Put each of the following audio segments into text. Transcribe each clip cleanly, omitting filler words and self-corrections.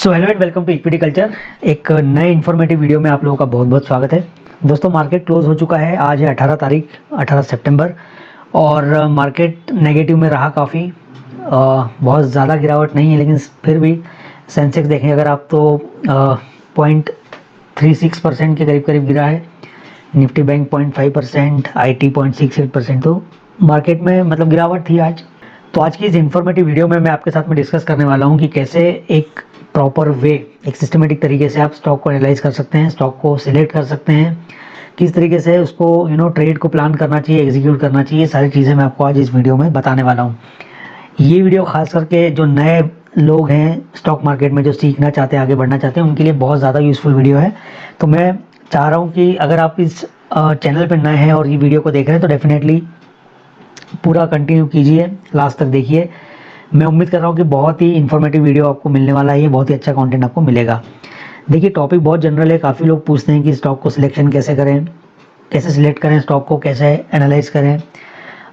So hello and welcome to Equity Culture. एक नए informative video में आप लोगों का बहुत बहुत स्वागत है। दोस्तों, मार्केट क्लोज हो चुका है। आज है 18 तारीख 18 सितंबर और मार्केट नेगेटिव में रहा काफ़ी। बहुत ज़्यादा गिरावट नहीं है, लेकिन फिर भी सेंसेक्स देखें अगर आप तो 0.36% के करीब करीब गिरा है। Nifty bank 0.5%, IT 0.68%। तो मार्केट में मतलब गिरावट थी आज। तो आज की इस इन्फॉर्मेटिव वीडियो में मैं आपके साथ में डिस्कस करने वाला हूं कि कैसे एक प्रॉपर वे, एक सिस्टमेटिक तरीके से आप स्टॉक को एनालाइज कर सकते हैं, स्टॉक को सिलेक्ट कर सकते हैं, किस तरीके से उसको ट्रेड को प्लान करना चाहिए, एग्जीक्यूट करना चाहिए। सारी चीज़ें मैं आपको आज इस वीडियो में बताने वाला हूँ। ये वीडियो खास करके जो नए लोग हैं स्टॉक मार्केट में, जो सीखना चाहते हैं, आगे बढ़ना चाहते हैं, उनके लिए बहुत ज़्यादा यूज़फुल वीडियो है। तो मैं चाह रहा हूँ कि अगर आप इस चैनल पर नए हैं और ये वीडियो को देख रहे हैं तो डेफिनेटली पूरा कंटिन्यू कीजिए, लास्ट तक देखिए। मैं उम्मीद कर रहा हूँ कि बहुत ही इन्फॉर्मेटिव वीडियो आपको मिलने वाला है, बहुत ही अच्छा कंटेंट आपको मिलेगा। देखिए, टॉपिक बहुत जनरल है। काफ़ी लोग पूछते हैं कि स्टॉक को सिलेक्शन कैसे करें, कैसे सिलेक्ट करें, स्टॉक को कैसे एनालाइज करें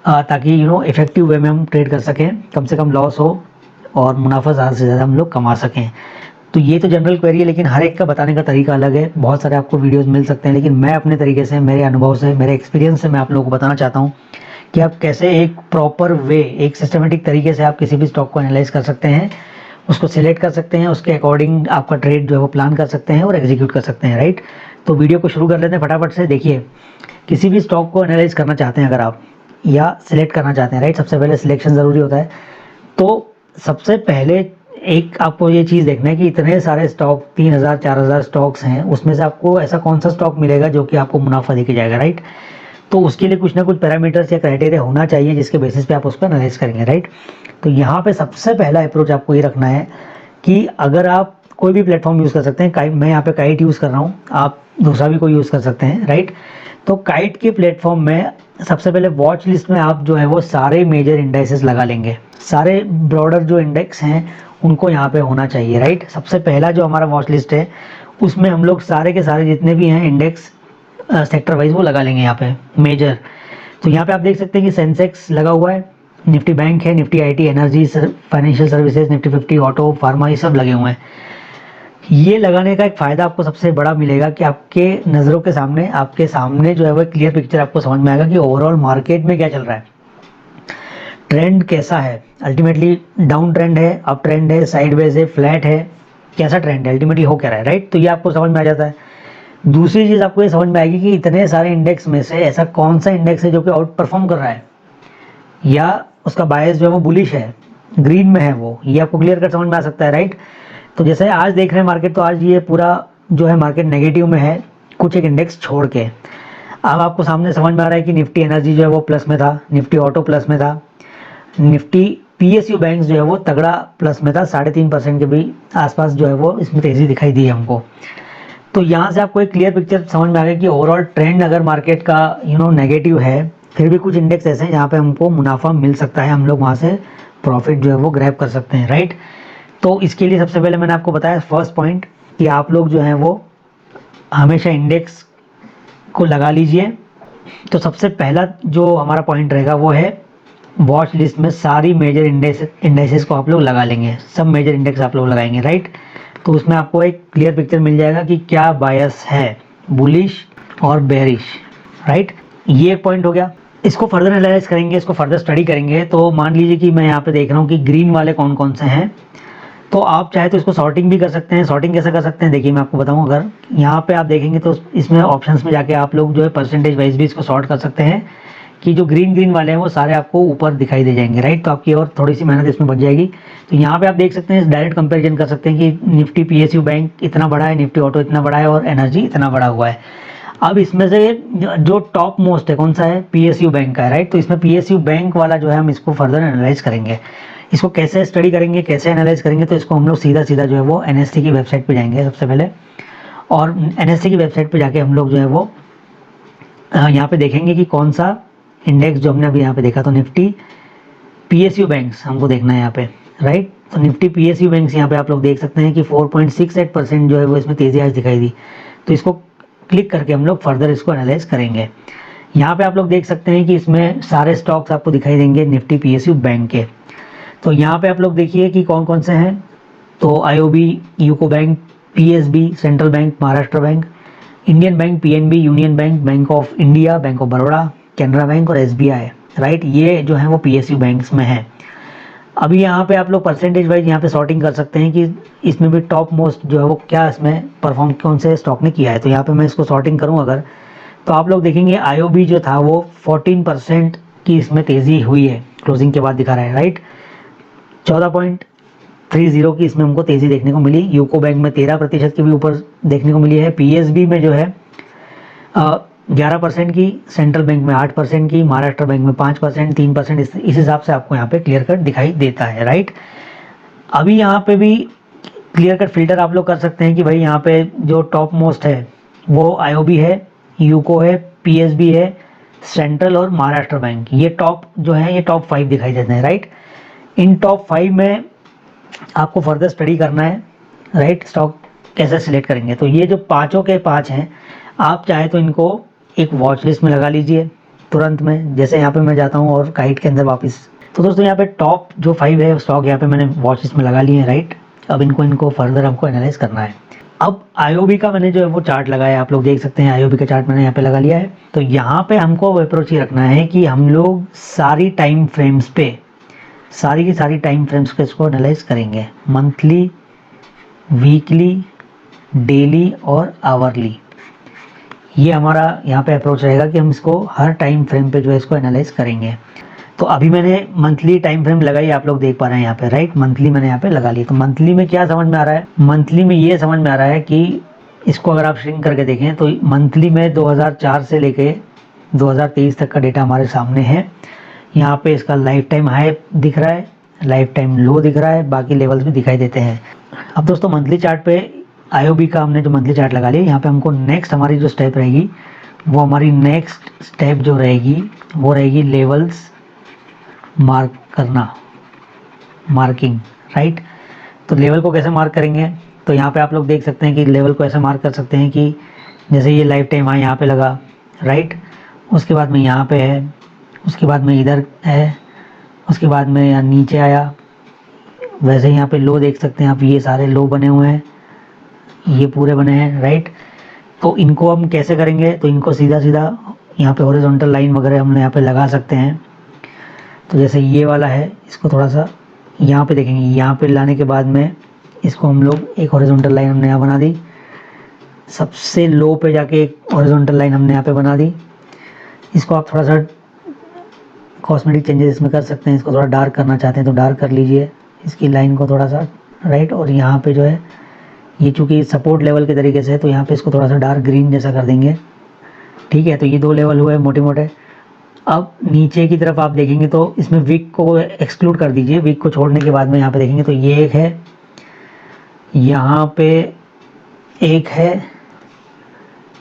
ताकि इफेक्टिव वे में हम ट्रेड कर सकें, कम से कम लॉस हो और मुनाफा ज़्यादा से ज़्यादा हम लोग कमा सकें। तो ये तो जनरल क्वेरी है, लेकिन हर एक का बताने का तरीका अलग है। बहुत सारे आपको वीडियोस मिल सकते हैं, लेकिन मैं अपने तरीके से, मेरे अनुभव से, मेरे एक्सपीरियंस से मैं आप लोगों को बताना चाहता हूँ कि आप कैसे एक प्रॉपर वे, एक सिस्टमेटिक तरीके से आप किसी भी स्टॉक को एनालाइज कर सकते हैं, उसको सिलेक्ट कर सकते हैं, उसके अकॉर्डिंग आपका ट्रेड जो है वो प्लान कर सकते हैं और एग्जीक्यूट कर सकते हैं। राइट, तो वीडियो को शुरू कर लेते हैं फटाफट से। देखिए, किसी भी स्टॉक को एनालाइज करना चाहते हैं अगर आप, या सिलेक्ट करना चाहते हैं, राइट, सबसे पहले सिलेक्शन ज़रूरी होता है। तो सबसे पहले एक आपको ये चीज़ देखना है कि इतने सारे स्टॉक, 3000 4000 स्टॉक्स हैं, उसमें से आपको ऐसा कौन सा स्टॉक मिलेगा जो कि आपको मुनाफा देके जाएगा। राइट, तो उसके लिए कुछ ना कुछ पैरामीटर्स या क्राइटेरिया होना चाहिए जिसके बेसिस पे आप उसको एनालाइज करेंगे। राइट, तो यहाँ पे सबसे पहला अप्रोच आपको ये रखना है कि अगर आप कोई भी प्लेटफॉर्म यूज़ कर सकते हैं, मैं यहाँ पे काइट यूज़ कर रहा हूँ, आप दूसरा भी कोई यूज़ कर सकते हैं। राइट, तो काइट के प्लेटफॉर्म में सबसे पहले वॉच लिस्ट में आप जो है वो सारे मेजर इंडेक्सेस लगा लेंगे, सारे ब्रॉडर जो इंडेक्स हैं उनको यहाँ पे होना चाहिए। राइट, सबसे पहला जो हमारा वॉच लिस्ट है उसमें हम लोग सारे के सारे जितने भी हैं इंडेक्स सेक्टर वाइज वो लगा लेंगे यहाँ पे मेजर। तो यहाँ पे आप देख सकते हैं कि सेंसेक्स लगा हुआ है, निफ्टी बैंक है, Nifty IT energy, financial services, Nifty 50 auto, pharma, ये सब लगे हुए हैं। ये लगाने का एक फ़ायदा आपको सबसे बड़ा मिलेगा कि आपके नज़रों के सामने, आपके सामने जो है वो क्लियर पिक्चर आपको समझ में आएगा कि ओवरऑल मार्केट में क्या चल रहा है, ट्रेंड कैसा है। अल्टीमेटली डाउन ट्रेंड है, अप ट्रेंड है, साइडवेज है, फ्लैट है, कैसा ट्रेंड है, अल्टीमेटली हो क्या रहा है। राइट, तो ये आपको समझ में आ जाता है। दूसरी चीज़ आपको ये समझ में आएगी कि इतने सारे इंडेक्स में से ऐसा कौन सा इंडेक्स है जो कि आउट परफॉर्म कर रहा है या उसका बायस जो है वो बुलिश है, ग्रीन में है वो, ये आपको क्लियर कर समझ में आ सकता है। राइट, तो जैसे आज देख रहे हैं मार्केट, तो आज ये पूरा जो है मार्केट नेगेटिव में है, कुछ एक इंडेक्स छोड़ के। अब आपको सामने समझ में आ रहा है कि निफ्टी एनर्जी जो है वो प्लस में था, निफ्टी ऑटो प्लस में था, निफ्टी PSU बैंक जो है वो तगड़ा प्लस में था, 3.5% के भी आसपास जो है वो इसमें तेज़ी दिखाई दी है हमको। तो यहाँ से आपको एक क्लियर पिक्चर समझ में आ गया कि ओवरऑल ट्रेंड अगर मार्केट का नेगेटिव है, फिर भी कुछ इंडेक्स ऐसे हैं जहाँ पे हमको मुनाफा मिल सकता है, हम लोग वहाँ से प्रॉफिट जो है वो ग्रैब कर सकते हैं। राइट, तो इसके लिए सबसे पहले मैंने आपको बताया फर्स्ट पॉइंट कि आप लोग जो है वो हमेशा इंडेक्स को लगा लीजिए। तो सबसे पहला जो हमारा पॉइंट रहेगा वो है वॉच लिस्ट में सारी मेजर इंडेक्सेस को आप लोग लगा लेंगे, सब मेजर इंडेक्स आप लोग लगाएंगे। राइट, तो उसमें आपको एक क्लियर पिक्चर मिल जाएगा कि क्या बायस है, बुलिश और बेरिश। राइट, ये एक पॉइंट हो गया। इसको फर्दर एनालाइज करेंगे, इसको फर्दर स्टडी करेंगे। तो मान लीजिए कि मैं यहाँ पे देख रहा हूँ कि ग्रीन वाले कौन कौन से हैं, तो आप चाहे तो इसको सॉर्टिंग भी कर सकते हैं। सॉर्टिंग कैसे कर सकते हैं, देखिए मैं आपको बताऊँ। अगर यहाँ पे आप देखेंगे तो इसमें ऑप्शंस में जाके आप लोग जो है परसेंटेज वाइज भी इसको सॉर्ट कर सकते हैं कि जो ग्रीन ग्रीन वाले हैं वो सारे आपको ऊपर दिखाई दे जाएंगे। राइट, तो आपकी और थोड़ी सी मेहनत इसमें बच जाएगी। तो यहाँ पे आप देख सकते हैं, डायरेक्ट कंपैरिजन कर सकते हैं कि निफ्टी PSU बैंक इतना बड़ा है, निफ्टी ऑटो इतना बड़ा है और एनर्जी इतना बड़ा हुआ है। अब इसमें से जो टॉप मोस्ट है कौन सा है, PSU बैंक का है। राइट, तो इसमें PSU बैंक वाला जो है हम इसको फर्दर एनालाइज करेंगे। इसको कैसे स्टडी करेंगे, कैसे एनालाइज करेंगे, तो इसको हम लोग सीधा सीधा जो है वो NSE की वेबसाइट पे जाएंगे सबसे पहले, और NSE की वेबसाइट पे जाके हम लोग जो है वो यहाँ पे देखेंगे कि कौन सा इंडेक्स जो हमने अभी यहाँ पे देखा, तो निफ्टी PSU बैंक्स हमको देखना है यहाँ पे। राइट, तो निफ्टी PSU बैंक्स यहाँ पे आप लोग देख सकते हैं कि 4.68% जो है वो इसमें तेजी आज दिखाई दी। तो इसको क्लिक करके हम लोग फर्दर इसको एनालाइज करेंगे। यहाँ पे आप लोग देख सकते हैं कि इसमें सारे स्टॉक्स आपको दिखाई देंगे निफ्टी PSU बैंक के। तो यहाँ पे आप लोग देखिए कि कौन कौन से हैं। तो IOB, UCO bank, PSB, central bank, Maharashtra bank, Indian bank, PNB, union bank, bank of India, bank of Baroda, Canara bank और एसबीआई, राइट। ये जो है वो पीएसयू बैंक्स में है। अभी यहाँ पे आप लोग परसेंटेज वाइज यहाँ पे सॉर्टिंग कर सकते हैं कि इसमें भी टॉप मोस्ट जो है वो क्या इसमें परफॉर्म कौन से स्टॉक ने किया है। तो यहाँ पे मैं इसको सॉर्टिंग करूँ अगर, तो आप लोग देखेंगे आईओबी जो था वो 14% की इसमें तेज़ी हुई है, क्लोजिंग के बाद दिखा रहा है, राइट। 14.30 की इसमें हमको तेज़ी देखने को मिली। यूको बैंक में 13% के भी ऊपर देखने को मिली है। पीएसबी में जो है 11% की, सेंट्रल बैंक में 8% की, महाराष्ट्र बैंक में 5%, 3%, इस हिसाब से आपको यहाँ पे क्लियर कट दिखाई देता है, राइट। अभी यहाँ पे भी क्लियर कट फिल्टर आप लोग कर सकते हैं कि भाई यहाँ पे जो टॉप मोस्ट है वो आईओबी है, यूको है, पीएसबी है, सेंट्रल और महाराष्ट्र बैंक, ये टॉप जो है ये टॉप 5 दिखाई देते हैं, राइट। इन टॉप 5 में आपको फर्दर स्टडी करना है, राइट। स्टॉक कैसे सिलेक्ट करेंगे, तो ये जो पांचों के पांच हैं, आप चाहे तो इनको एक वॉच लिस्ट में लगा लीजिए तुरंत में। जैसे यहाँ पे मैं जाता हूँ और काइट के अंदर वापस, तो दोस्तों यहाँ पे टॉप जो 5 है स्टॉक यहाँ पे मैंने वॉच लिस्ट में लगा लिए हैं, राइट। अब इनको फर्दर हमको एनालाइज करना है। अब आईओबी का मैंने जो है वो चार्ट लगाया है, आप लोग देख सकते हैं आईओबी का चार्ट मैंने यहाँ पे लगा लिया है। तो यहाँ पे हमको अप्रोच ये रखना है कि हम लोग सारी टाइम फ्रेम्स पे, सारी की सारी टाइम फ्रेम्स पे इसको एनालाइज करेंगे, मंथली, वीकली, डेली और आवर्ली। ये हमारा यहाँ पे अप्रोच रहेगा कि हम इसको हर टाइम फ्रेम पे जो है इसको एनालाइज करेंगे। तो अभी मैंने मंथली टाइम फ्रेम लगाई, आप लोग देख पा रहे हैं यहाँ पे, राइट। मंथली मैंने यहाँ पे लगा ली। तो मंथली में क्या समझ में आ रहा है, मंथली में ये समझ में आ रहा है कि इसको अगर आप श्रिंक करके देखें तो मंथली में 2004 से लेके 2023 तक का डेटा हमारे सामने है। यहाँ पे इसका लाइफ टाइम हाई दिख रहा है, लाइफ टाइम लो दिख रहा है, बाकी लेवल्स भी दिखाई देते हैं। अब दोस्तों मंथली चार्ट पे आईओबी का हमने जो मंथली चार्ट लगा लिया, यहाँ पे हमको नेक्स्ट हमारी जो स्टेप रहेगी वो हमारी नेक्स्ट स्टेप जो रहेगी वो रहेगी लेवल्स मार्क करना, मार्किंग, राइट। तो लेवल को कैसे मार्क करेंगे, तो यहाँ पे आप लोग देख सकते हैं कि लेवल को ऐसे मार्क कर सकते हैं कि जैसे ये लाइफ टाइम हाई यहाँ पे लगा, राइट। उसके बाद में यहाँ पे है, उसके बाद में इधर है, उसके बाद में यहाँ नीचे आया। वैसे यहाँ पे लो देख सकते हैं आप, ये सारे लो बने हुए हैं, ये पूरे बने हैं, राइट। तो इनको हम कैसे करेंगे, तो इनको सीधा सीधा यहाँ पे हॉरिजॉन्टल लाइन वगैरह हम यहाँ पे लगा सकते हैं। तो जैसे ये वाला है, इसको थोड़ा सा यहाँ पे देखेंगे, यहाँ पे लाने के बाद में इसको हम लोग एक हॉरिजॉन्टल लाइन हमने यहाँ बना दी, सबसे लो पे जाके एक हॉरिजॉन्टल लाइन हमने यहाँ पे बना दी। इसको आप थोड़ा सा कॉस्मेटिक चेंजेस इसमें कर सकते हैं, इसको थोड़ा डार्क करना चाहते हैं तो डार्क कर लीजिए इसकी लाइन को थोड़ा सा, राइट। और यहाँ पे जो है ये चूँकि सपोर्ट लेवल के तरीके से है तो यहाँ पे इसको थोड़ा सा डार्क ग्रीन जैसा कर देंगे, ठीक है। तो ये 2 लेवल हुए मोटे मोटे। अब नीचे की तरफ आप देखेंगे तो इसमें वीक को एक्सक्लूड कर दीजिए, वीक को छोड़ने के बाद में यहाँ पे देखेंगे तो ये एक है, यहाँ पे एक है,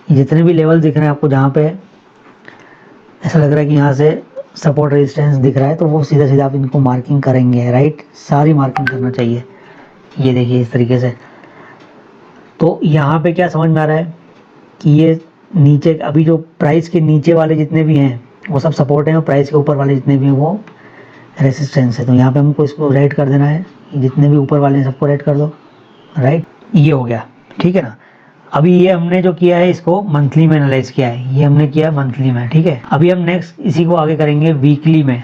जितने भी लेवल दिख रहे हैं आपको जहाँ पे ऐसा लग रहा है कि यहाँ से सपोर्ट रेजिस्टेंस दिख रहा है तो वो सीधा सीधा आप इनको मार्किंग करेंगे, राइट। सारी मार्किंग करना चाहिए, ये देखिए इस तरीके से। तो यहाँ पे क्या समझ में आ रहा है कि ये नीचे अभी जो प्राइस के नीचे वाले जितने भी हैं वो सब सपोर्ट हैं और प्राइस के ऊपर वाले जितने भी हैं वो रेसिस्टेंस है। तो यहाँ पे हमको इसको रेड कर देना है, जितने भी ऊपर वाले हैं सबको रेड कर दो, राइट। ये हो गया, ठीक है ना। अभी ये हमने जो किया है इसको मंथली में एनालाइज किया है, ये हमने किया मंथली में, ठीक है। अभी हम नेक्स्ट इसी को आगे करेंगे वीकली में,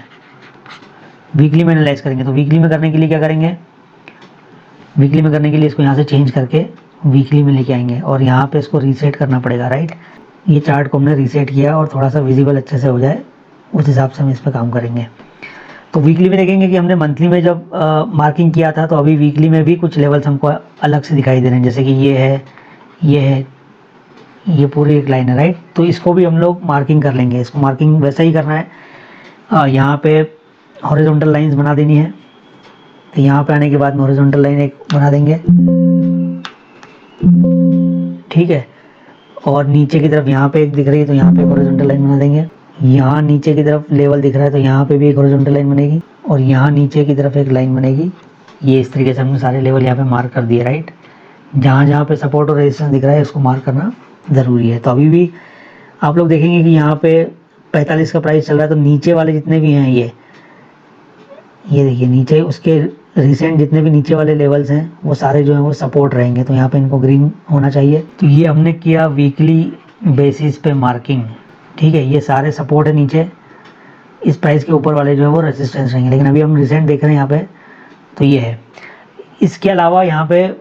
वीकली में एनालाइज करेंगे। तो वीकली में करने के लिए क्या करेंगे, वीकली में करने के लिए इसको यहाँ से चेंज करके वीकली में लेके आएंगे और यहाँ पे इसको रीसेट करना पड़ेगा, राइट। ये चार्ट को हमने रीसेट किया और थोड़ा सा विजिबल अच्छे से हो जाए उस हिसाब से हम इस पर काम करेंगे। तो वीकली में देखेंगे कि हमने मंथली में जब मार्किंग किया था तो अभी वीकली में भी कुछ लेवल्स हमको अलग से दिखाई दे रहे हैं, जैसे कि ये है, ये है, ये पूरी एक लाइन है, राइट। तो इसको भी हम लोग मार्किंग कर लेंगे, इसको मार्किंग वैसा ही करना है। यहाँ पे हॉरिजॉन्टल लाइंस बना देनी है, तो यहाँ पे आने के बाद में हॉरिजॉन्टल लाइन एक बना देंगे, ठीक है। और नीचे की तरफ यहाँ पे एक दिख रही है तो यहाँ पे एक हॉरिजॉन्टल लाइन बना देंगे। यहाँ नीचे की तरफ लेवल दिख रहा है तो यहाँ पे भी एक हॉरिजॉन्टल लाइन बनेगी और यहाँ नीचे की तरफ एक लाइन बनेगी। ये इस तरीके से हमने सारे लेवल यहाँ पे मार्क कर दिए, राइट। जहाँ जहाँ पे सपोर्ट और रेजिस्टेंस दिख रहा है उसको मार्क करना ज़रूरी है। तो अभी भी आप लोग देखेंगे कि यहाँ पे 45 का प्राइस चल रहा है तो नीचे वाले जितने भी हैं ये देखिए नीचे उसके रिसेंट जितने भी नीचे वाले लेवल्स हैं वो सारे जो हैं वो सपोर्ट रहेंगे, तो यहाँ पे इनको ग्रीन होना चाहिए। तो ये हमने किया वीकली बेसिस पे मार्किंग, ठीक है। ये सारे सपोर्ट है नीचे, इस प्राइस के ऊपर वाले जो है वो रेजिस्टेंस रहेंगे, लेकिन अभी हम रिसेंट देख रहे हैं यहाँ पे, तो ये है। इसके अलावा यहाँ पे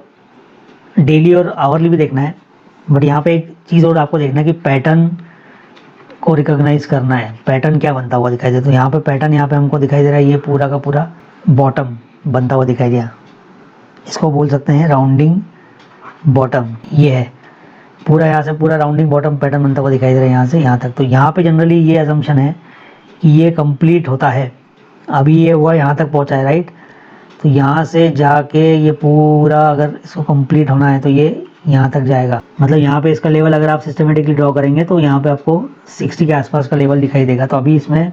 डेली और आवरली भी देखना है, बट यहाँ पे एक चीज़ और आपको देखना है कि पैटर्न को रिकॉग्नाइज करना है, पैटर्न क्या बनता हुआ दिखाई दे। तो यहाँ पे पैटर्न यहाँ पे हमको दिखाई दे रहा है, ये पूरा का पूरा बॉटम बनता हुआ दिखाई दिया, इसको बोल सकते हैं राउंडिंग बॉटम। ये है पूरा, यहाँ से पूरा राउंडिंग बॉटम पैटर्न बनता हुआ दिखाई दे रहा है यहाँ से यहाँ तक। तो यहाँ पे जनरली ये अजम्पशन है कि ये कंप्लीट होता है, अभी ये हुआ यहाँ तक पहुँचा है, राइट। तो यहाँ से जाके ये पूरा अगर इसको कंप्लीट होना है तो ये यहाँ तक जाएगा, मतलब यहाँ पे इसका लेवल अगर आप सिस्टमेटिकली ड्रॉ करेंगे तो यहाँ पे आपको 60 के आसपास का लेवल दिखाई देगा। तो अभी इसमें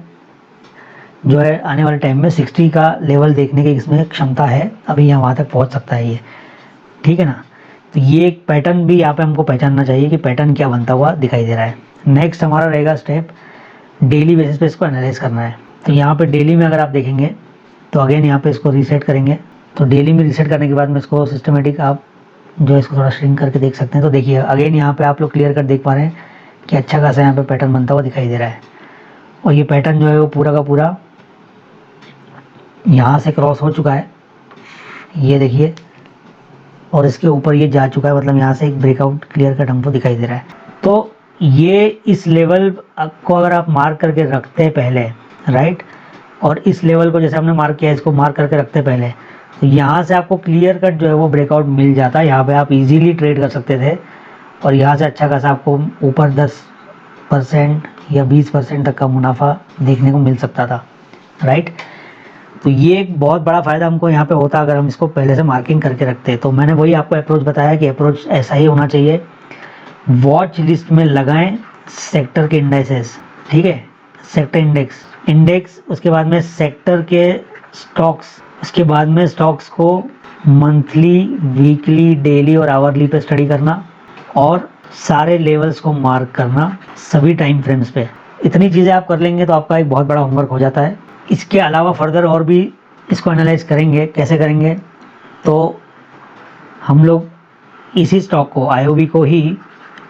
जो है आने वाले टाइम में 60 का लेवल देखने की इसमें क्षमता है, अभी यहाँ वहाँ तक पहुँच सकता है ये, ठीक है ना। तो ये एक पैटर्न भी यहाँ पे हमको पहचानना चाहिए कि पैटर्न क्या बनता हुआ दिखाई दे रहा है। नेक्स्ट हमारा रहेगा स्टेप डेली बेसिस पे इसको एनालाइज करना है। तो यहाँ पे डेली में अगर आप देखेंगे तो अगेन यहाँ पे इसको रीसेट करेंगे। तो डेली में रीसेट करने के बाद में इसको सिस्टमेटिक आप जो है इसको थोड़ा श्रिंक करके देख सकते हैं। तो देखिए अगेन यहाँ पे आप लोग क्लियर कर देख पा रहे हैं कि अच्छा खासा यहाँ पे पैटर्न बनता हुआ दिखाई दे रहा है, और ये पैटर्न जो है वो पूरा का पूरा यहाँ से क्रॉस हो चुका है, ये देखिए, और इसके ऊपर ये जा चुका है, मतलब यहाँ से एक ब्रेकआउट क्लियर कट हमको दिखाई दे रहा है। तो ये इस लेवल को अगर आप मार्क करके रखते हैं पहले, राइट, और इस लेवल को जैसे हमने मार्क किया इसको मार्क करके रखते हैं पहले, तो यहाँ से आपको क्लियर कट जो है वो ब्रेकआउट मिल जाता है। यहाँ पे आप इजीली ट्रेड कर सकते थे, और यहाँ से अच्छा खासा आपको ऊपर 10% या 20% तक का मुनाफा देखने को मिल सकता था, राइट। तो ये एक बहुत बड़ा फ़ायदा हमको यहाँ पे होता अगर हम इसको पहले से मार्किंग करके रखते हैं। तो मैंने वही आपको अप्रोच बताया कि अप्रोच ऐसा ही होना चाहिए, वॉच लिस्ट में लगाएं सेक्टर के इंडाइसेस, ठीक है, सेक्टर इंडेक्स, उसके बाद में सेक्टर के स्टॉक्स, उसके बाद में स्टॉक्स को मंथली, वीकली, डेली और आवरली पे स्टडी करना, और सारे लेवल्स को मार्क करना सभी टाइम फ्रेम्स पे। इतनी चीज़ें आप कर लेंगे तो आपका एक बहुत बड़ा होमवर्क हो जाता है। इसके अलावा फर्दर और भी इसको एनालाइज करेंगे, कैसे करेंगे, तो हम लोग इसी स्टॉक को, आईओबी को ही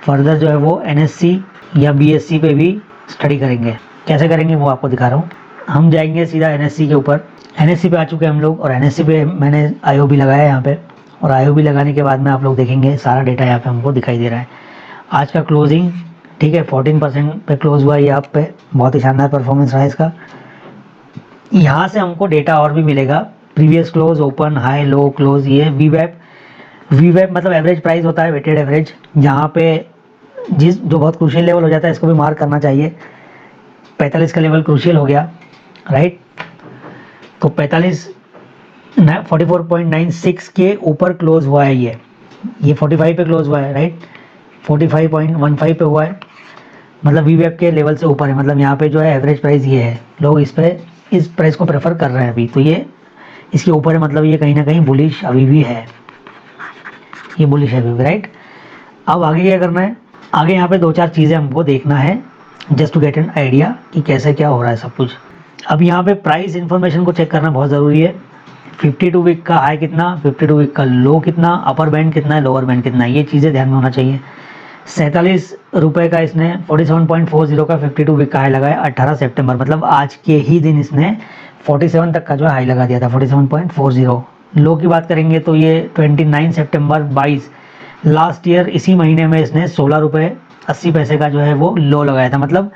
फर्दर जो है वो एनएससी या बीएससी पे भी स्टडी करेंगे। कैसे करेंगे वो आपको दिखा रहा हूँ। हम जाएंगे सीधा एनएससी के ऊपर, एनएससी पे आ चुके हैं हम लोग, और एनएससी पे मैंने आईओबी लगाया यहाँ पे, और आईओबी लगाने के बाद में आप लोग देखेंगे सारा डेटा यहाँ पे हमको दिखाई दे रहा है। आज का क्लोजिंग, ठीक है, 14% पे क्लोज हुआ ये, आप पे बहुत ही शानदार परफॉर्मेंस रहा इसका। यहाँ से हमको डेटा और भी मिलेगा, प्रीवियस क्लोज, ओपन, हाई, लो, क्लोज, ये वीवैप मतलब एवरेज प्राइस होता है, वेटेड एवरेज, जहाँ पे जो बहुत क्रूशियल लेवल हो जाता है, इसको भी मार्क करना चाहिए। 45 का लेवल क्रूशियल हो गया, राइट। तो 44.96 के ऊपर क्लोज हुआ है ये 45 पे क्लोज हुआ है, राइट, 45.15 पे हुआ है, मतलब वीवैप के लेवल से ऊपर है, मतलब यहाँ पे जो है एवरेज प्राइस ये है, लोग इस प्राइस को प्रेफर कर रहे हैं अभी, तो ये इसके ऊपर है, मतलब ये कहीं ना कहीं बुलिश अभी भी है, ये बुलिश है अभी भी, राइट। अब आगे क्या करना है, आगे यहाँ पे 2-4 चीज़ें हमको देखना है just to get an idea कि कैसे क्या हो रहा है सब कुछ। अब यहाँ पे प्राइस इन्फॉर्मेशन को चेक करना बहुत ज़रूरी है। 52 वीक का हाई कितना, 52 वीक का लो कितना, अपर बैंड कितना है, लोअर बैंड कितना है, ये चीज़ें ध्यान में होना चाहिए। 47 रुपये का इसने 47.40 का 52 वीक का हाई लगाया 18 सितंबर, मतलब आज के ही दिन इसने 47 तक का जो हाई लगा दिया था, 47.40। लो की बात करेंगे तो ये 29 सितंबर 22 लास्ट ईयर इसी महीने में इसने 16 रुपये 80 पैसे का जो है वो लो लगाया था। मतलब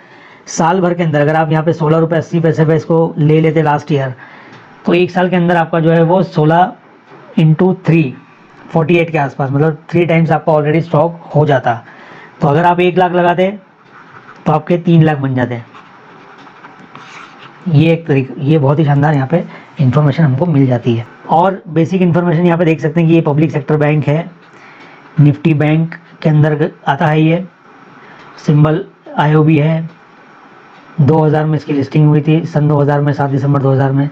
साल भर के अंदर अगर आप यहाँ पे 16 रुपये 80 पैसे पे इसको ले लेते लास्ट ईयर, तो एक साल के अंदर आपका जो है वो 16 × 3 48 के आसपास, मतलब 3 टाइम्स आपका ऑलरेडी स्टॉक हो जाता। तो अगर आप 1 लाख लगाते तो आपके 3 लाख बन जाते। ये एक तरीका, ये बहुत ही शानदार यहाँ पे इंफॉर्मेशन हमको मिल जाती है। और बेसिक इन्फॉर्मेशन यहाँ पे देख सकते हैं कि ये पब्लिक सेक्टर बैंक है, निफ्टी बैंक के अंदर आता है, ये सिंबल आईओबी है, 2000 में इसकी लिस्टिंग हुई थी, सन 2000 में, 7 दिसंबर 2000 में।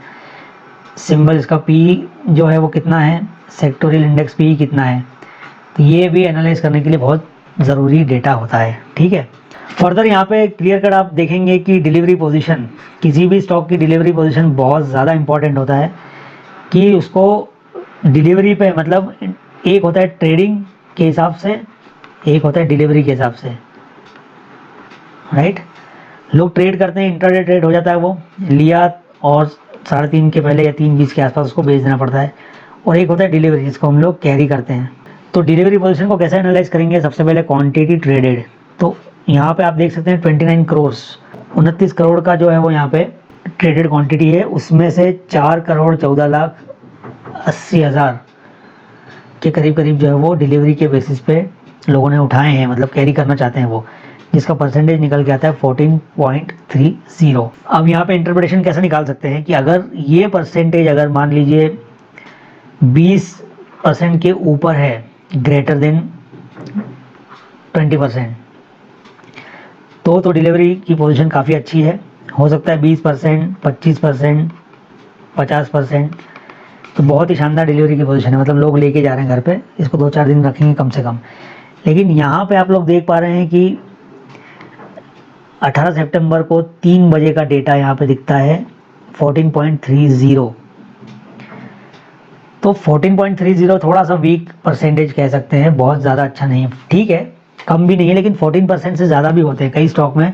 सिंबल इसका पी जो है वो कितना है, सेक्टोरियल इंडेक्स पी कितना है, तो ये भी एनालाइज करने के लिए बहुत ज़रूरी डेटा होता है, ठीक है। फर्दर यहाँ पे क्लियर कट आप देखेंगे कि डिलीवरी पोजीशन, किसी भी स्टॉक की डिलीवरी पोजीशन बहुत ज़्यादा इंपॉर्टेंट होता है। कि उसको डिलीवरी पे, मतलब एक होता है ट्रेडिंग के हिसाब से, एक होता है डिलीवरी के हिसाब से, राइट। लोग ट्रेड करते हैं, इंट्राडे ट्रेड हो जाता है, वो लिया और 3:30 के पहले या 3:20 के आसपास उसको बेच देना पड़ता है। और एक होता है डिलीवरी, जिसको हम लोग कैरी करते हैं। तो डिलीवरी पोजीशन को कैसे एनालाइज करेंगे? सबसे पहले क्वांटिटी ट्रेडेड। तो यहाँ पे आप देख सकते हैं 29 करोड़, 29 करोड़ का जो है वो यहाँ पे ट्रेडेड क्वांटिटी है। उसमें से 4,14,80,000 के करीब करीब जो है वो डिलीवरी के बेसिस पे लोगों ने उठाए हैं, मतलब कैरी करना चाहते हैं वो, जिसका परसेंटेज निकल के आता है 14.30। अब यहाँ पे इंटरप्रिटेशन कैसे निकाल सकते हैं कि अगर ये परसेंटेज, अगर मान लीजिए 20% के ऊपर है, ग्रेटर देन 20%, तो डिलीवरी की पोजीशन काफ़ी अच्छी है। हो सकता है 20%, 25%, 50%, तो बहुत ही शानदार डिलीवरी की पोजीशन है, मतलब लोग लेके जा रहे हैं घर पे, इसको 2-4 दिन रखेंगे कम से कम। लेकिन यहाँ पे आप लोग देख पा रहे हैं कि 18 सितंबर को 3 बजे का डेटा यहाँ पे दिखता है 14.30। तो 14.30 थोड़ा सा वीक परसेंटेज कह सकते हैं, बहुत ज़्यादा अच्छा नहीं है, ठीक है, कम भी नहीं है, लेकिन 14% से ज़्यादा भी होते हैं कई स्टॉक में।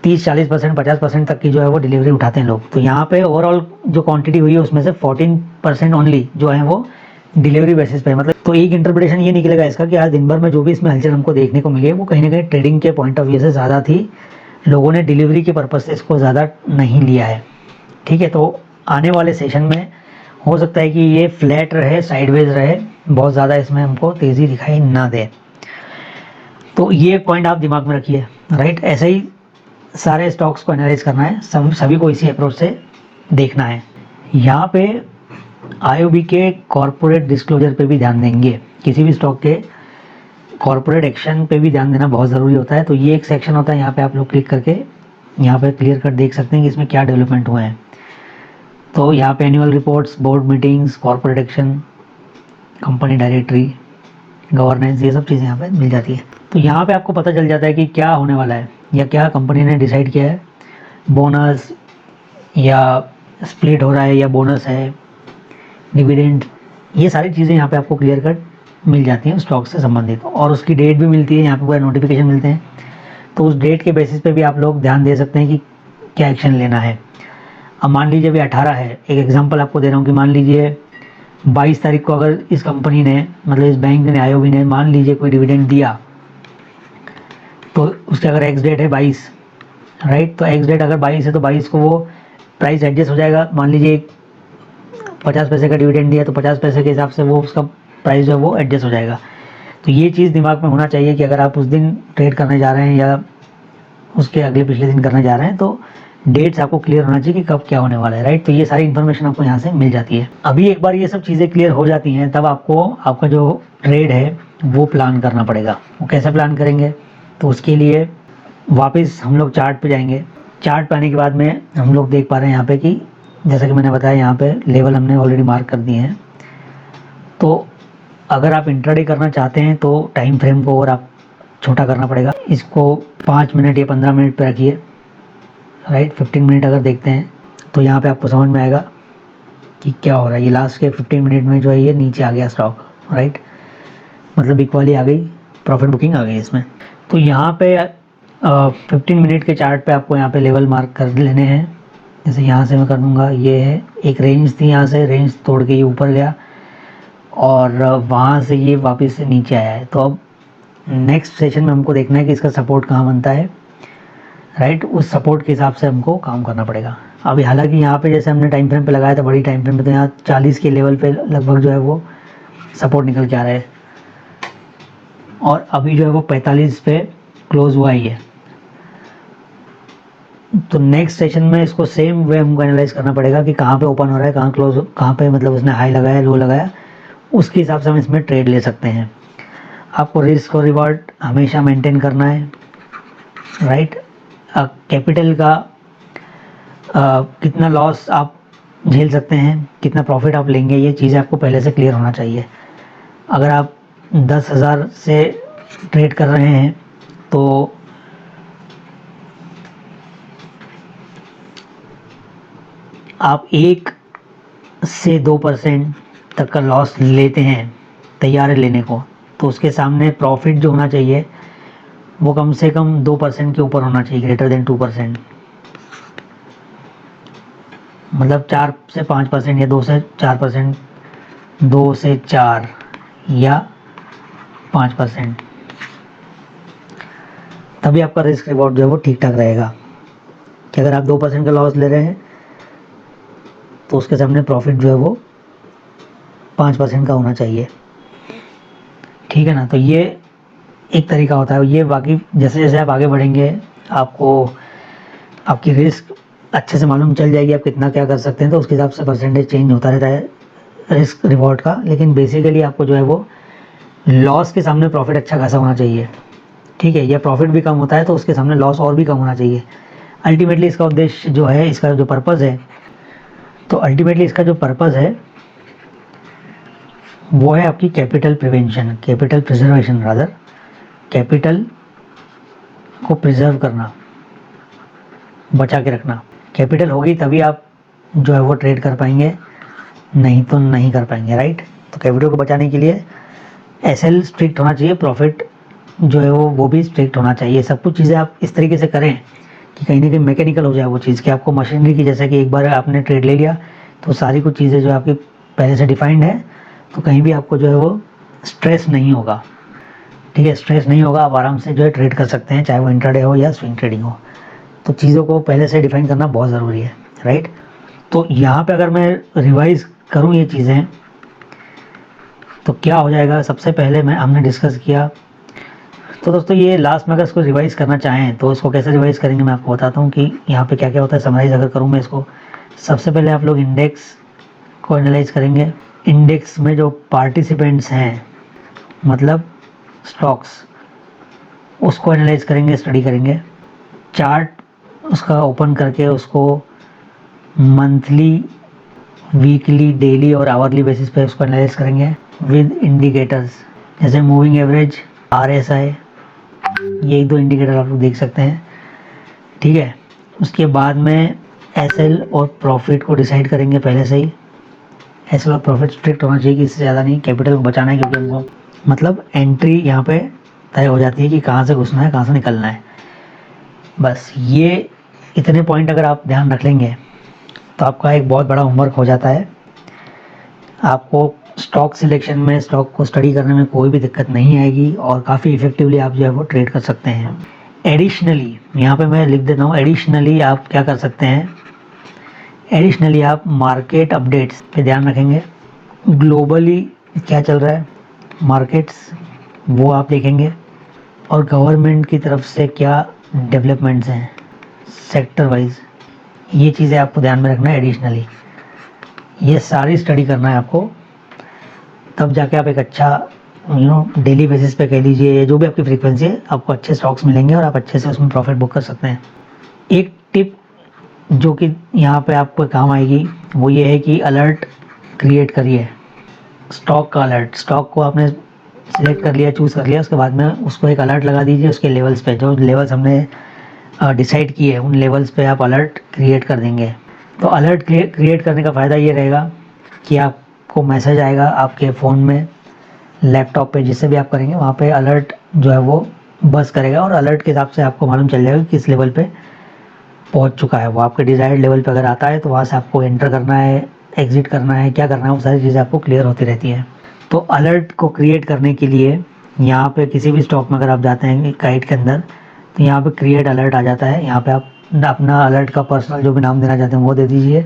30-40%, 50% तक की जो है वो डिलीवरी उठाते हैं लोग। तो यहाँ पे ओवरऑल जो क्वांटिटी हुई है उसमें से 14% ओनली जो है वो डिलीवरी बेसिस पे, मतलब तो एक इंटरप्रिटेशन ये निकलेगा इसका कि आज दिन भर में जो भी इसमें हलचल हमको देखने को मिली है वो कहीं ना कहीं ट्रेडिंग के पॉइंट ऑफ व्यू से ज़्यादा थी, लोगों ने डिलीवरी के पर्पज़ से इसको ज़्यादा नहीं लिया है, ठीक है। तो आने वाले सेशन में हो सकता है कि ये फ्लैट रहे, साइडवेज रहे, बहुत ज़्यादा इसमें हमको तेज़ी दिखाई ना दे। तो ये पॉइंट आप दिमाग में रखिए, राइट। ऐसे ही सारे स्टॉक्स को एनालाइज करना है, सभी को इसी अप्रोच से देखना है। यहाँ पे आईओबी के कॉर्पोरेट डिस्क्लोजर पे भी ध्यान देंगे, किसी भी स्टॉक के कॉर्पोरेट एक्शन पे भी ध्यान देना बहुत ज़रूरी होता है। तो ये एक सेक्शन होता है, यहाँ पे आप लोग क्लिक करके यहाँ पे क्लियर कट देख सकते हैं कि इसमें क्या डेवलपमेंट हुए हैं। तो यहाँ पे annual reports, board meetings, corporate action, company directory, governance, ये सब चीज़ें यहाँ पे मिल जाती है। तो यहाँ पे आपको पता चल जाता है कि क्या होने वाला है या क्या कंपनी ने डिसाइड किया है, बोनस या स्प्लिट हो रहा है या बोनस है, डिविडेंड, ये सारी चीज़ें यहाँ पे आपको क्लियर कट मिल जाती हैं स्टॉक से संबंधित, और उसकी डेट भी मिलती है, यहाँ पे पूरा नोटिफिकेशन मिलते हैं। तो उस डेट के बेसिस पे भी आप लोग ध्यान दे सकते हैं कि क्या एक्शन लेना है। अब मान लीजिए अभी 18 है, एक एग्जांपल आपको दे रहा हूँ कि मान लीजिए 22 तारीख को अगर इस कंपनी ने, मतलब इस बैंक ने, आईओबी ने मान लीजिए कोई डिविडेंड दिया, तो उसके अगर एक्स डेट है 22, राइट, तो एक्स डेट अगर 22 है तो 22 को वो प्राइस एडजस्ट हो जाएगा। मान लीजिए 50 पैसे का डिविडेंड दिया तो 50 पैसे के हिसाब से वो उसका प्राइस जो है वो एडजस्ट हो जाएगा। तो ये चीज़ दिमाग में होना चाहिए कि अगर आप उस दिन ट्रेड करने जा रहे हैं या उसके अगले पिछले दिन करने जा रहे हैं तो डेट्स आपको क्लियर होना चाहिए कि कब क्या होने वाला है, राइट। तो ये सारी इन्फॉर्मेशन आपको यहाँ से मिल जाती है। अभी एक बार ये सब चीज़ें क्लियर हो जाती हैं तब आपको आपका जो ट्रेड है वो प्लान करना पड़ेगा। वो कैसे प्लान करेंगे? तो उसके लिए वापस हम लोग चार्ट पे जाएंगे। चार्ट पे आने के बाद में हम लोग देख पा रहे हैं यहाँ पे कि जैसा कि मैंने बताया, यहाँ पे लेवल हमने ऑलरेडी मार्क कर दिए हैं। तो अगर आप इंट्राडे करना चाहते हैं तो टाइम फ्रेम को और आप छोटा करना पड़ेगा, इसको 5 मिनट या 15 मिनट पे रखिए, राइट। 15 मिनट अगर देखते हैं तो यहाँ पे आपको समझ में आएगा कि क्या हो रहा है। ये लास्ट के 15 मिनट में जो है ये नीचे आ गया स्टॉक, राइट, मतलब इक्वाली आ गई, प्रॉफिट बुकिंग आ गई इसमें। तो यहाँ पे 15 मिनट के चार्ट पे आपको यहाँ पे लेवल मार्क कर लेने हैं। जैसे यहाँ से मैं कर दूँगा, ये है एक रेंज थी, यहाँ से रेंज तोड़ के ये ऊपर गया और वहाँ से ये वापस से नीचे आया है। तो अब नेक्स्ट सेशन में हमको देखना है कि इसका सपोर्ट कहाँ बनता है, राइट। उस सपोर्ट के हिसाब से हमको काम करना पड़ेगा। अभी हालांकि यहाँ पे जैसे हमने टाइम फ्रेम पे लगाया था, बड़ी टाइम फ्रेम पे, तो यहाँ 40 के लेवल पे लगभग जो है वो सपोर्ट निकल के आ रहा है और अभी जो है वो 45 पे क्लोज हुआ ही है। तो नेक्स्ट सेशन में इसको सेम वे हमको एनालाइज करना पड़ेगा कि कहाँ पे ओपन हो रहा है, कहाँ क्लोज, कहाँ पे मतलब उसने हाई लगाया, लो लगाया, उसके हिसाब से हम इसमें ट्रेड ले सकते हैं। आपको रिस्क और रिवॉर्ड हमेशा मेंटेन करना है, राइट। कैपिटल का कितना लॉस आप झेल सकते हैं, कितना प्रॉफिट आप लेंगे, ये चीज़ें आपको पहले से क्लियर होना चाहिए। अगर आप 10,000 से ट्रेड कर रहे हैं तो आप एक से 2% तक का लॉस लेते हैं, तैयार है लेने को, तो उसके सामने प्रॉफिट जो होना चाहिए वो कम से कम 2% के ऊपर होना चाहिए, ग्रेटर देन 2%। मतलब 4 से 5% या 2 से 4%, 2 से 4 या 5%, तभी आपका रिस्क रिवॉर्ड जो है वो ठीक ठाक रहेगा। कि अगर आप 2% का लॉस ले रहे हैं तो उसके सामने प्रॉफिट जो है वो 5% का होना चाहिए, ठीक है ना। तो ये एक तरीका होता है। ये बाकी जैसे जैसे आप आगे बढ़ेंगे आपको आपकी रिस्क अच्छे से मालूम चल जाएगी, आप कितना क्या कर सकते हैं, तो उसके हिसाब से परसेंटेज चेंज होता रहता है रिस्क रिवॉर्ड का। लेकिन बेसिकली आपको जो है वो लॉस के सामने प्रॉफिट अच्छा खासा होना चाहिए, ठीक है। या प्रॉफिट भी कम होता है तो उसके सामने लॉस और भी कम होना चाहिए। अल्टीमेटली इसका उद्देश्य जो है, इसका जो पर्पज़ है, तो अल्टीमेटली इसका जो पर्पज़ है वो है आपकी capital prevention, capital preservation rather, capital को प्रिजर्व करना, बचा के रखना। कैपिटल होगी तभी आप जो है वो ट्रेड कर पाएंगे, नहीं तो नहीं कर पाएंगे, राइट। तो कैपिटल को बचाने के लिए एसएल स्ट्रिक्ट होना चाहिए, प्रॉफिट जो है वो भी स्ट्रिक्ट होना चाहिए। सब कुछ चीज़ें आप इस तरीके से करें कि कहीं ना कहीं मैकेनिकल हो जाए वो चीज़, कि आपको मशीनरी की, जैसे कि एक बार आपने ट्रेड ले लिया तो सारी कुछ चीज़ें जो आपकी पहले से डिफाइंड है, तो कहीं भी आपको जो है वो स्ट्रेस नहीं होगा, ठीक है। स्ट्रेस नहीं होगा, आप आराम से जो है ट्रेड कर सकते हैं, चाहे वो इंट्राडे हो या स्विंग ट्रेडिंग हो। तो चीज़ों को पहले से डिफाइन करना बहुत ज़रूरी है, राइट। तो यहाँ पे अगर मैं रिवाइज करूँ ये चीज़ें तो क्या हो जाएगा। सबसे पहले हमने डिस्कस किया, तो दोस्तों ये लास्ट में अगर इसको रिवाइज करना चाहें तो इसको कैसे रिवाइज करेंगे मैं आपको बताता हूँ कि यहाँ पे क्या क्या होता है। समराइज अगर करूँ मैं इसको, सबसे पहले आप लोग इंडेक्स को एनालाइज करेंगे। इंडेक्स में जो पार्टिसिपेंट्स हैं, मतलब स्टॉक्स, उसको एनालाइज करेंगे, स्टडी करेंगे। चार्ट उसका ओपन करके उसको मंथली, वीकली, डेली और आवरली बेसिस पे उसको एनालाइज करेंगे विद इंडिकेटर्स, जैसे मूविंग एवरेज, RSI, ये एक दो इंडिकेटर आप लोग देख सकते हैं, ठीक है। उसके बाद में एसएल और प्रॉफिट को डिसाइड करेंगे पहले से ही। एसएल और प्रॉफिट स्ट्रिक्ट होना चाहिए कि इससे ज़्यादा नहीं, कैपिटल को बचाना है, क्योंकि हमको मतलब एंट्री यहाँ पे तय हो जाती है कि कहाँ से घुसना है, कहाँ से निकलना है। बस ये इतने पॉइंट अगर आप ध्यान रख लेंगे तो आपका एक बहुत बड़ा होमवर्क हो जाता है। आपको स्टॉक सिलेक्शन में, स्टॉक को स्टडी करने में कोई भी दिक्कत नहीं आएगी और काफ़ी इफेक्टिवली आप जो है वो ट्रेड कर सकते हैं। एडिशनली यहाँ पे मैं लिख देता हूँ, एडिशनली आप क्या कर सकते हैं, एडिशनली आप मार्केट अपडेट्स पे ध्यान रखेंगे। ग्लोबली क्या चल रहा है मार्केट्स, वो आप देखेंगे, और गवर्नमेंट की तरफ से क्या डेवलपमेंट्स हैं सेक्टर वाइज, ये चीज़ें आपको ध्यान में रखना है। एडिशनली ये सारी स्टडी करना है आपको, तब जाके आप एक अच्छा डेली बेसिस पे कह लीजिए, जो भी आपकी फ्रीक्वेंसी है, आपको अच्छे स्टॉक्स मिलेंगे और आप अच्छे से उसमें प्रॉफिट बुक कर सकते हैं। एक टिप जो कि यहाँ पे आपको काम आएगी वो ये है कि अलर्ट क्रिएट करिए, स्टॉक का अलर्ट। स्टॉक को आपने सिलेक्ट कर लिया, चूज़ कर लिया, उसके बाद में उसको एक अलर्ट लगा दीजिए उसके लेवल्स पे, जो लेवल्स हमने डिसाइड किए उन लेवल्स पे आप अलर्ट क्रिएट कर देंगे। तो अलर्ट क्रिएट करने का फ़ायदा ये रहेगा कि आपको मैसेज आएगा आपके फ़ोन में, लैपटॉप पे, जिससे भी आप करेंगे वहाँ पे अलर्ट जो है वो बस करेगा, और अलर्ट के हिसाब से आपको मालूम चल जाएगा किस लेवल पे पहुँच चुका है वो। आपके डिज़ायर्ड लेवल पे अगर आता है तो वहाँ से आपको एंटर करना है, एग्ज़िट करना है, क्या करना है, वो सारी चीज़ें आपको क्लियर होती रहती हैं। तो अलर्ट को क्रिएट करने के लिए यहाँ पे किसी भी स्टॉक में अगर आप जाते हैं गाइड के अंदर, तो यहाँ पे क्रिएट अलर्ट आ जाता है। यहाँ पे आप अपना अलर्ट का पर्सनल जो भी नाम देना चाहते हैं वो दे दीजिए।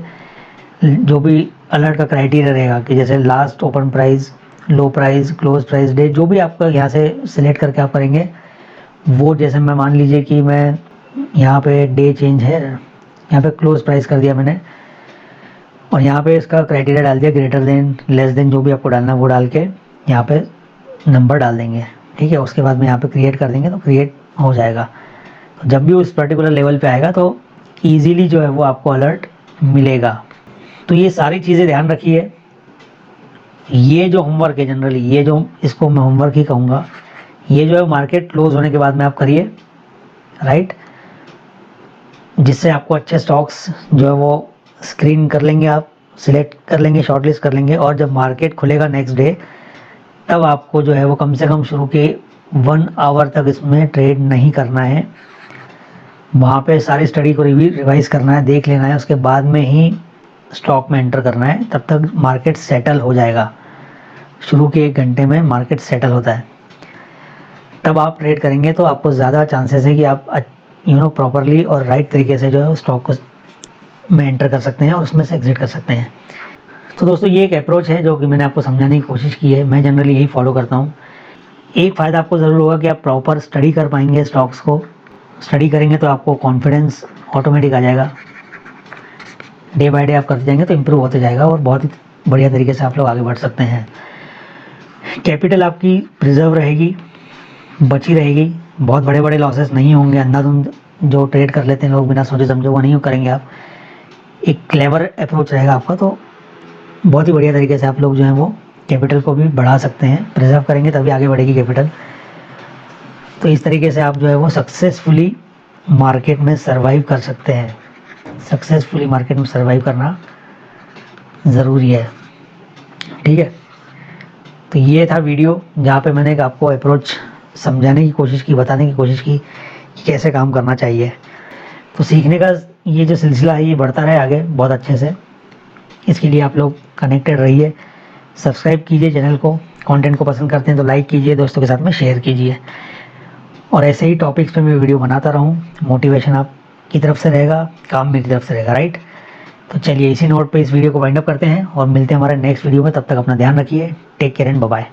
जो भी अलर्ट का क्राइटेरिया रहेगा कि जैसे लास्ट ओपन प्राइस, लो प्राइस, क्लोज प्राइस डे, जो भी आपका यहाँ से सिलेक्ट करके आप करेंगे वो, जैसे मैं मान लीजिए कि मैं यहाँ पे डे चेंज है, यहाँ पे क्लोज प्राइस कर दिया मैंने, और यहाँ पे इसका क्राइटेरिया डाल दिया ग्रेटर देन, लेस देन, जो भी आपको डालना है वो डाल के यहाँ पे नंबर डाल देंगे, ठीक है। उसके बाद में यहाँ पे क्रिएट कर देंगे तो क्रिएट हो जाएगा। तो जब भी उस पर्टिकुलर लेवल पे आएगा तो ईजीली जो है वो आपको अलर्ट मिलेगा। तो ये सारी चीज़ें ध्यान रखिए। ये जो होमवर्क है जनरली, ये जो, इसको मैं होमवर्क ही कहूँगा, ये जो है मार्केट क्लोज होने के बाद में आप करिए, राइट, जिससे आपको अच्छे स्टॉक्स जो है वो स्क्रीन कर लेंगे आप सिलेक्ट कर लेंगे, शॉर्टलिस्ट कर लेंगे, और जब मार्केट खुलेगा नेक्स्ट डे तब आपको जो है वो कम से कम शुरू के 1 आवर तक इसमें ट्रेड नहीं करना है। वहाँ पे सारी स्टडी को रिवाइज करना है, देख लेना है, उसके बाद में ही स्टॉक में एंटर करना है। तब तक मार्केट सेटल हो जाएगा। शुरू के 1 घंटे में मार्केट सेटल होता है, तब आप ट्रेड करेंगे तो आपको ज़्यादा चांसेस है कि आप प्रॉपरली और राइट तरीके से जो है स्टॉक को में एंटर कर सकते हैं और उसमें से एग्जिट कर सकते हैं। तो दोस्तों ये एक अप्रोच है जो कि मैंने आपको समझाने की कोशिश की है। मैं जनरली यही फॉलो करता हूँ। एक फ़ायदा आपको ज़रूर होगा कि आप प्रॉपर स्टडी कर पाएंगे स्टॉक्स को। स्टडी करेंगे तो आपको कॉन्फिडेंस ऑटोमेटिक आ जाएगा। डे बाय डे आप करते जाएंगे तो इम्प्रूव होते जाएगा और बहुत ही बढ़िया तरीके से आप लोग आगे बढ़ सकते हैं। कैपिटल आपकी प्रिजर्व रहेगी, बची रहेगी। बहुत बड़े बड़े लॉसेस नहीं होंगे। अंधाधुंध जो ट्रेड कर लेते हैं लोग बिना सोचे समझे, वो नहीं करेंगे आप। एक क्लेवर अप्रोच रहेगा आपका, तो बहुत ही बढ़िया तरीके से आप लोग जो हैं वो कैपिटल को भी बढ़ा सकते हैं। प्रिजर्व करेंगे तभी आगे बढ़ेगी कैपिटल। तो इस तरीके से आप जो है वो सक्सेसफुली मार्केट में सर्वाइव कर सकते हैं। सक्सेसफुली मार्केट में सर्वाइव करना ज़रूरी है, ठीक है। तो ये था वीडियो जहाँ पे मैंने आपको अप्रोच समझाने की कोशिश की, बताने की कोशिश की कि कैसे काम करना चाहिए। तो सीखने का ये जो सिलसिला है ये बढ़ता रहे आगे बहुत अच्छे से। इसके लिए आप लोग कनेक्टेड रहिए, सब्सक्राइब कीजिए चैनल को। कंटेंट को पसंद करते हैं तो लाइक कीजिए, दोस्तों के साथ में शेयर कीजिए, और ऐसे ही टॉपिक्स पे मैं वीडियो बनाता रहूँ। मोटिवेशन आपकी तरफ से रहेगा, काम मेरी तरफ से रहेगा, राइट। तो चलिए इसी नोट पे इस वीडियो को वाइंड अप करते हैं और मिलते हैं हमारे नेक्स्ट वीडियो में। तब तक अपना ध्यान रखिए। Take care and bye bye.